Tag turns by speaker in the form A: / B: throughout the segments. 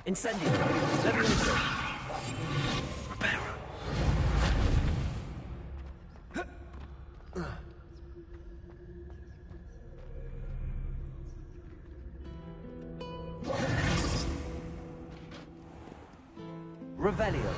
A: Incendio. Levioso.
B: Reparo.
A: Revelio.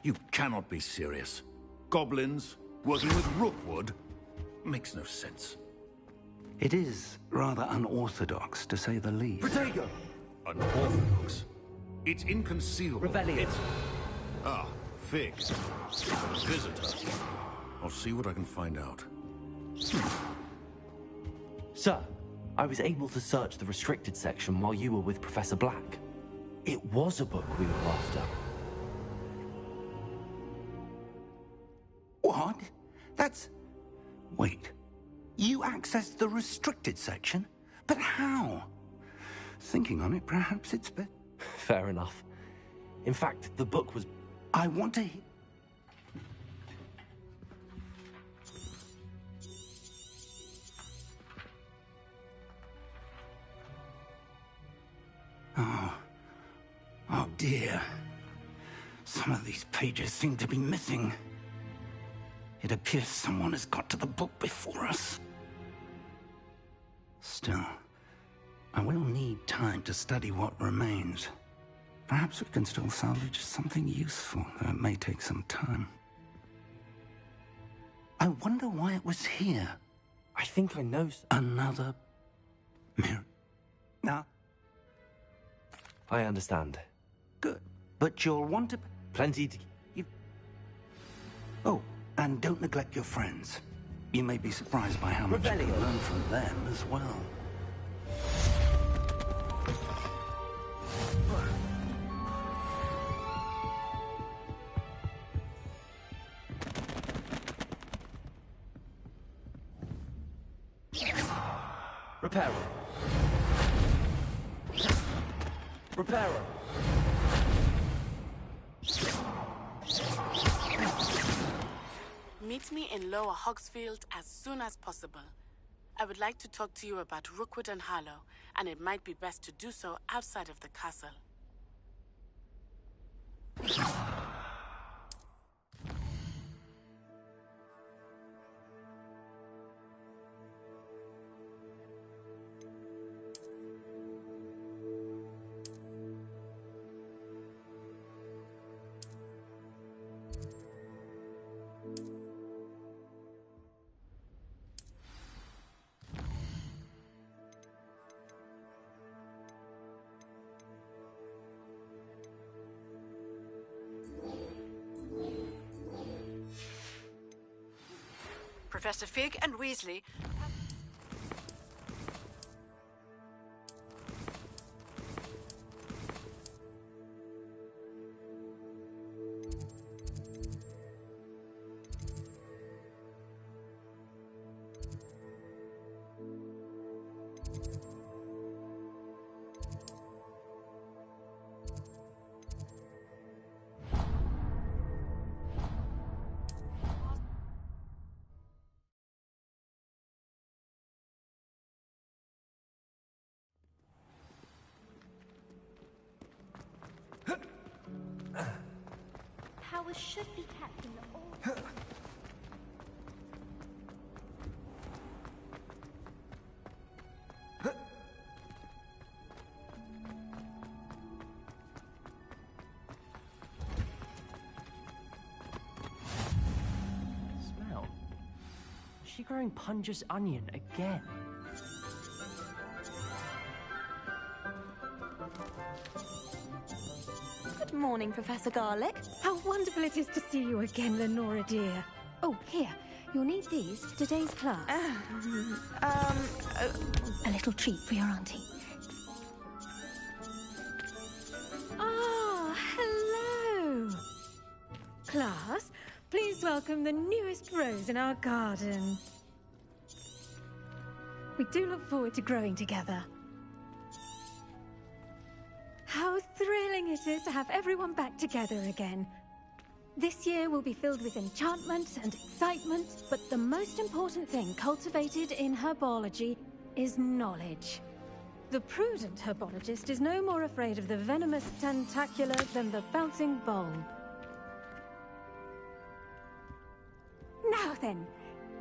B: You cannot be serious. Goblins working with Rookwood makes no sense.
C: It is rather unorthodox, to say the least.
A: Protego.
B: Unorthodox. It's inconceivable.
A: Revelio.
B: Ah, Fig. Visitor. I'll see what I can find out.
A: Sir, I was able to search the restricted section while you were with Professor Black. It was a book we were after.
C: What? That's... Wait. You accessed the restricted section? But how? Thinking on it, perhaps it's better.
A: Fair enough. In fact, the book was...
C: I want to... Oh dear. Some of these pages seem to be missing. It appears someone has got to the book before us. Still, I will need time to study what remains. Perhaps we can still salvage something useful, though it may take some time. I wonder why it was here.
A: I think I know...
C: Another mirror. Now,
A: I understand.
C: good. But you'll want to...
A: Plenty to...
C: Oh, and don't neglect your friends. You may be surprised by how much you
A: Revelio.
C: can learn from them as well.
A: Reparo. Reparo.
D: Meet me in Lower Hogsfield as soon as possible. I would like to talk to you about Rookwood and Harlow, and it might be best to do so outside of the castle.
E: Professor Fig and Weasley.
F: Powers should be kept in the old...
G: Smell. Is she growing Punja's onion again?
F: Good morning, Professor Garlick.
H: How wonderful it is to see you again, Lenora dear. Oh, here. You'll need these for today's class.
F: A little treat for your auntie.
H: Ah, hello. Class, please welcome the newest rose in our garden. We do look forward to growing together. How thrilling it is to have everyone back together again. This year will be filled with enchantment and excitement, but the most important thing cultivated in herbology is knowledge. The prudent herbologist is no more afraid of the venomous tentacula than the bouncing bulb. Now then,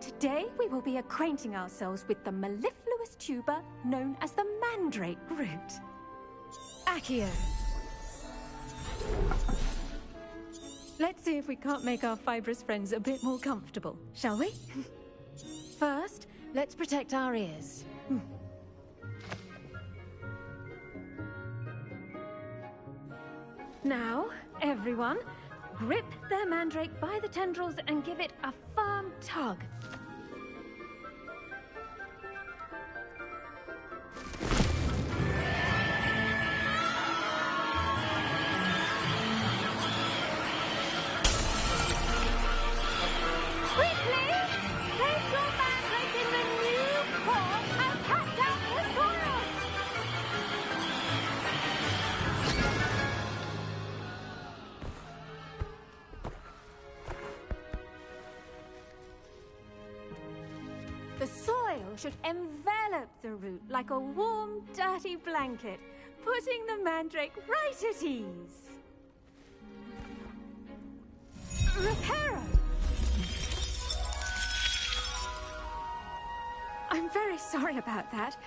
H: today we will be acquainting ourselves with the mellifluous tuber known as the mandrake root. Accio. Let's see if we can't make our fibrous friends a bit more comfortable, shall we? First, let's protect our ears. Now, everyone, grip their mandrake by the tendrils and give it a firm tug. The soil should envelop the root like a warm, dirty blanket, putting the mandrake right at ease. Reparo! I'm very sorry about that.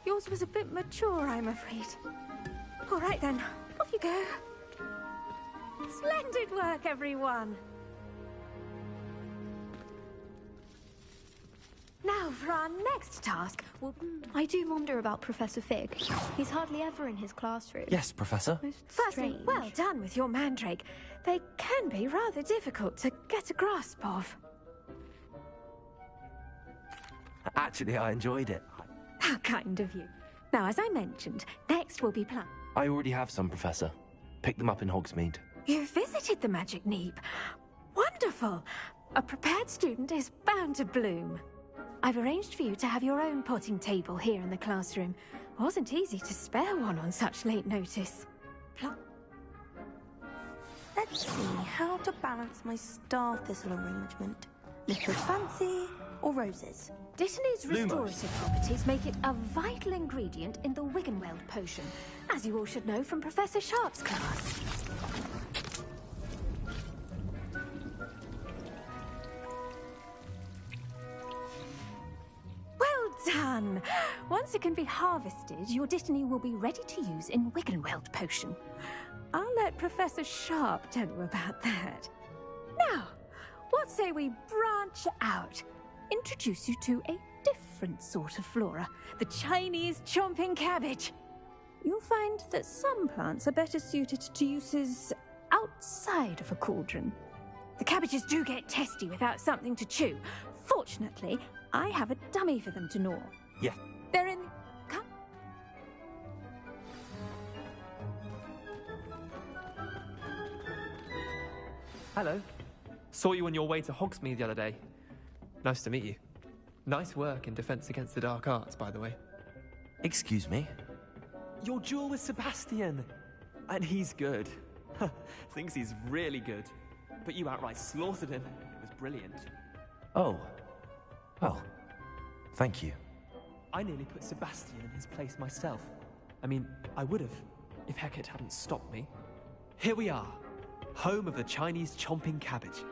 H: Yours was a bit mature, I'm afraid. All right then, off you go. Splendid work, everyone. Now, for our next task,
F: I do wonder about Professor Fig. He's hardly ever in his classroom.
A: Yes, Professor.
H: Firstly,
F: Strange.
H: well done with your mandrake. They can be rather difficult to get a grasp of.
A: Actually, I enjoyed it.
H: How kind of you. Now, as I mentioned, next will be plants.
A: I already have some, Professor. Picked them up in Hogsmeade.
H: You visited the Magic Neep. Wonderful. A prepared student is bound to bloom. I've arranged for you to have your own potting table here in the classroom. Wasn't easy to spare one on such late notice.
I: Let's see how to balance my star thistle arrangement. Liquid fancy or roses?
H: Dittany's restorative properties make it a vital ingredient in the Wiggenweld potion, as you all should know from Professor Sharp's class. Well done! Once it can be harvested, your Dittany will be ready to use in Wiggenweld potion. I'll let Professor Sharp tell you about that. Now, what say we branch out? Introduce you to a different sort of flora, the Chinese chomping cabbage. You'll find that some plants are better suited to uses outside of a cauldron. The cabbages do get testy without something to chew. Fortunately, I have a dummy for them to gnaw.
A: Yeah.
H: They're in... Come.
E: Hello. Saw you on your way to Hogsmeade the other day. Nice to meet you. Nice work in Defense Against the Dark Arts, by the way.
A: Excuse me?
E: Your duel with Sebastian! And he's good. Thinks he's really good. But you outright slaughtered him. It was brilliant.
A: Oh. Well, thank you.
E: I nearly put Sebastian in his place myself. I mean, I would have, if Hecate hadn't stopped me. Here we are, home of the Chinese chomping cabbage.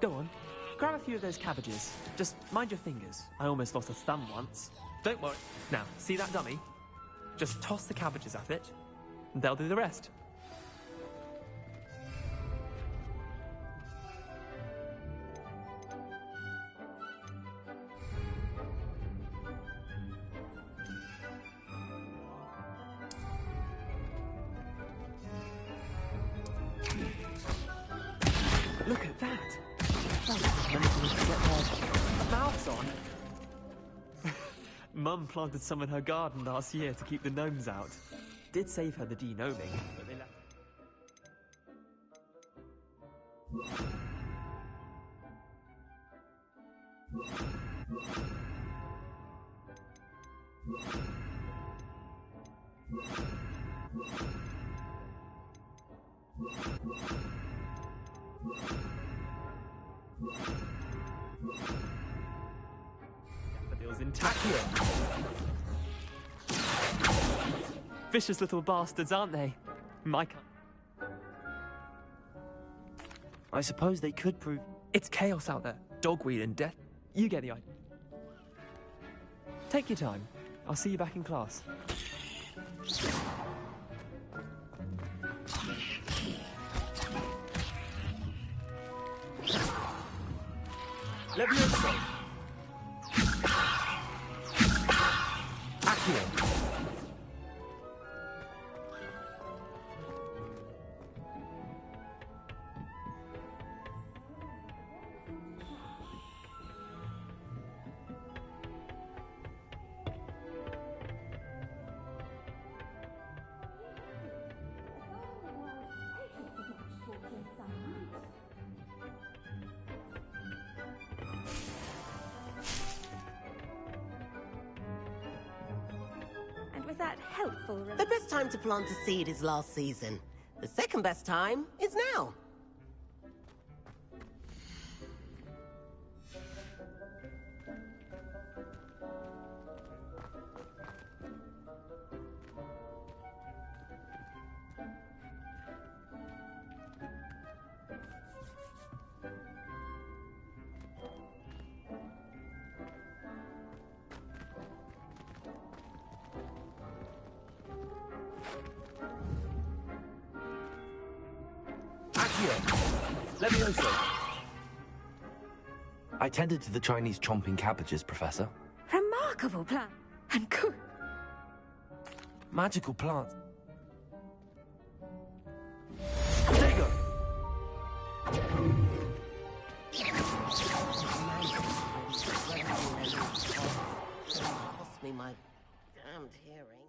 E: Go on, grab a few of those cabbages. Just mind your fingers. I almost lost a thumb once. Don't worry. Now, see that dummy? Just toss the cabbages at it, and they'll do the rest. Look at that! Mouths on. Mum planted some in her garden last year to keep the gnomes out. Did save her the de-gnoming, but they left. Daffodils intact here. Vicious little bastards, aren't they?
A: I suppose they could prove...
E: It's chaos out there. Dogweed and death. You get the idea. Take your time. I'll see you back in class.
A: Levioso! Accio!
H: That helpful.
J: The best time to plant a seed is last season. The second best time is now.
A: Levioso! I tended to the Chinese chomping cabbages, Professor.
H: Remarkable plan. And good.
A: Magical plants. Digo!
J: Cost me my damned hearing.